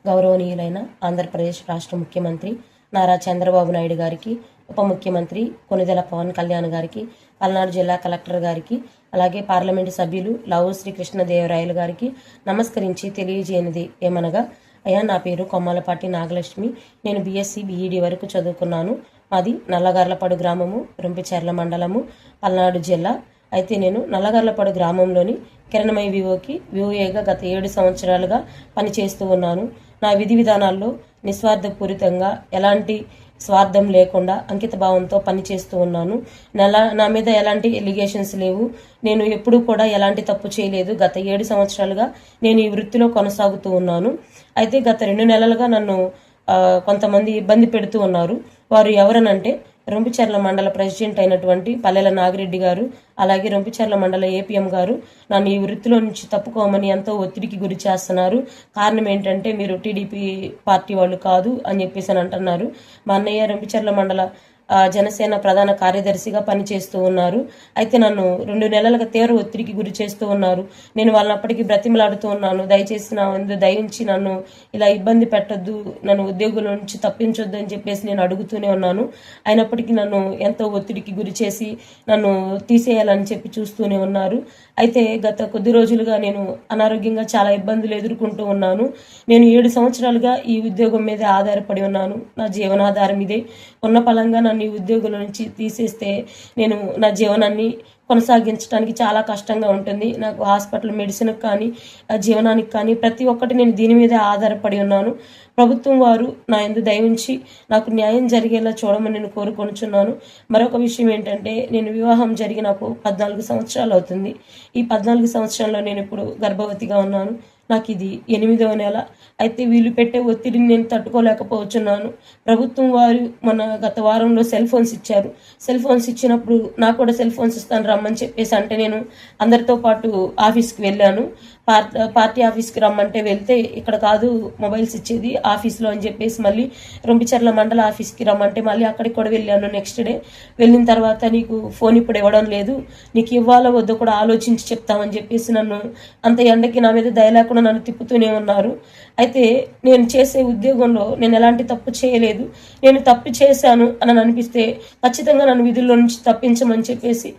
గౌరవనీయులైన ఆంధ్రప్రదేశ్ రాష్ట్ర ముఖ్యమంత్రి నారా చంద్రబాబు నాయుడు గారికి, ఉప ముఖ్యమంత్రి కొణిదెల పవన్ కళ్యాణ్ గారికి, పల్నాడు జిల్లా కలెక్టర్ గారికి, అలాగే పార్లమెంటు సభ్యులు లావు శ్రీకృష్ణదేవరాయలు గారికి నమస్కరించి తెలియజేయనిది ఏమనగా, అయ్యా నా పేరు కొమ్మాలపాటి నాగలక్ష్మి. నేను బీఎస్సీ బీఈడీ వరకు చదువుకున్నాను. మాది నల్లగార్లపాడు గ్రామము, రొంపిచెర్ల మండలము, పల్నాడు జిల్లా. అయితే నేను నల్లగార్లపాడు గ్రామంలోని కిరణమయ వివోఏగా గత 7 సంవత్సరాలుగా పనిచేస్తూ ఉన్నాను. నా విధి విధానాల్లో నిస్వార్థపూరితంగా ఎలాంటి స్వార్థం లేకుండా అంకిత భావంతో పనిచేస్తూ ఉన్నాను. నా మీద ఎలాంటి ఎలిగేషన్స్ లేవు. నేను ఎప్పుడూ కూడా ఎలాంటి తప్పు చేయలేదు. గత 7 సంవత్సరాలుగా నేను ఈ వృత్తిలో కొనసాగుతూ ఉన్నాను. అయితే గత 2 నెలలుగా నన్ను కొంతమంది ఇబ్బంది పెడుతూ ఉన్నారు. వారు ఎవరనంటే రొంపిచెర్ల మండల ప్రెసిడెంట్ అయినటువంటి పల్లెల నాగిరెడ్డి గారు, అలాగే రొంపిచెర్ల మండల ఏపీఎం గారు నన్ను ఈ వృత్తిలో నుంచి తప్పుకోమని ఎంతో ఒత్తిడికి గురి చేస్తున్నారు. కారణం ఏంటంటే మీరు టీడీపీ పార్టీ వాళ్ళు కాదు అని చెప్పేసి అని అంటున్నారు. మా అన్నయ్య రొంపిచెర్ల మండల జనసేన ప్రధాన కార్యదర్శిగా పనిచేస్తూ ఉన్నారు. అయితే నన్ను 2 నెలలుగా తీవ్ర ఒత్తిడికి గురి చేస్తూ ఉన్నారు. నేను వాళ్ళని అప్పటికి బ్రతిమలాడుతూ ఉన్నాను. దయచేసి నా ముందు దయించి నన్ను ఇలా ఇబ్బంది పెట్టొద్దు, నన్ను ఉద్యోగుల నుంచి తప్పించొద్దు అని చెప్పేసి నేను అడుగుతూనే ఉన్నాను. అయినప్పటికీ నన్ను ఎంతో ఒత్తిడికి గురి చేసి నన్ను తీసేయాలని చెప్పి చూస్తూనే ఉన్నారు. అయితే గత కొద్ది రోజులుగా నేను అనారోగ్యంగా చాలా ఇబ్బందులు ఎదుర్కొంటూ ఉన్నాను. నేను 7 సంవత్సరాలుగా ఈ ఉద్యోగం మీద ఆధారపడి ఉన్నాను. నా జీవనాధారం ఇదే. ఉన్న పలంగా నన్ను ఈ ఉద్యోగుల నుంచి తీసేస్తే నేను నా జీవనాన్ని కొనసాగించడానికి చాలా కష్టంగా ఉంటుంది. నాకు హాస్పిటల్ మెడిసిన్కి కానీ, జీవనానికి కానీ ప్రతి ఒక్కటి నేను దీని మీదే ఆధారపడి ఉన్నాను. ప్రభుత్వం వారు నా యందు దయ ఉంచి నాకు న్యాయం జరిగేలా చూడమని నేను కోరుకొనుచున్నాను. మరొక విషయం ఏంటంటే, నేను వివాహం జరిగి నాకు 14 సంవత్సరాలు అవుతుంది. ఈ 14 సంవత్సరాల్లో నేను ఇప్పుడు గర్భవతిగా ఉన్నాను. నాకు ఇది 8వ నెల. అయితే వీళ్ళు పెట్టే ఒత్తిడిని నేను తట్టుకోలేకపోతున్నాను. ప్రభుత్వం వారు గత వారంలో సెల్ ఫోన్స్ ఇచ్చారు. సెల్ ఫోన్స్ ఇచ్చినప్పుడు నాకు కూడా సెల్ ఫోన్స్ ఇస్తాను రమ్మని చెప్పేసి అంటే నేను అందరితో పాటు ఆఫీస్కి వెళ్ళాను. పార్టీ ఆఫీస్కి రమ్మంటే వెళ్తే ఇక్కడ కాదు మొబైల్స్ ఇచ్చేది ఆఫీస్లో అని చెప్పేసి మళ్ళీ రొంపిచెర్ల మండల ఆఫీస్కి రమ్మంటే మళ్ళీ అక్కడికి కూడా వెళ్ళాను. నెక్స్ట్ డే వెళ్ళిన తర్వాత నీకు ఫోన్ ఇప్పుడు ఇవ్వడం లేదు, నీకు ఇవ్వాలో వద్దో కూడా ఆలోచించి చెప్తామని చెప్పేసి నన్ను అంత ఎండకి నా మీద దయ లేకుండా నన్ను తిప్పుతూనే ఉన్నారు. అయితే నేను చేసే ఉద్యోగంలో నేను ఎలాంటి తప్పు చేయలేదు. నేను తప్పు చేశాను అని అనిపిస్తే ఖచ్చితంగా నన్ను విధుల్లో నుంచి తప్పించమని చెప్పేసి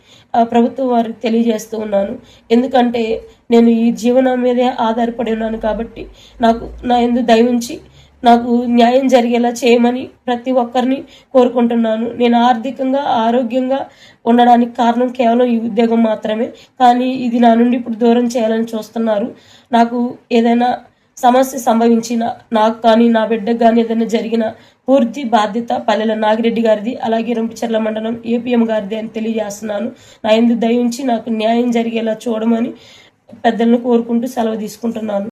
ప్రభుత్వం వారికి తెలియజేస్తూ ఉన్నాను. ఎందుకంటే నేను ఈ జీవనం మీదే ఆధారపడి ఉన్నాను కాబట్టి నాకు నా యందు దయ ఉంచి నాకు న్యాయం జరిగేలా చేయమని ప్రతి ఒక్కరిని కోరుకుంటున్నాను. నేను ఆర్థికంగా ఆరోగ్యంగా ఉండడానికి కారణం కేవలం ఈ ఉద్యోగం మాత్రమే. కానీ ఇది నా నుండి ఇప్పుడు దూరం చేయాలని చూస్తున్నారు. నాకు ఏదైనా సమస్య సంభవించిన నాకు కానీ నా బిడ్డకు కానీ ఏదైనా జరిగిన పూర్తి బాధ్యత పల్లెల నాగిరెడ్డి గారిది, అలాగే రొంపిచెర్ల మండలం ఏపీఎం గారిది అని తెలియజేస్తున్నాను. నా యందు దయ ఉంచి నాకు న్యాయం జరిగేలా చూడమని పెద్దలను కోరుకుంటూ సెలవు తీసుకుంటున్నాను.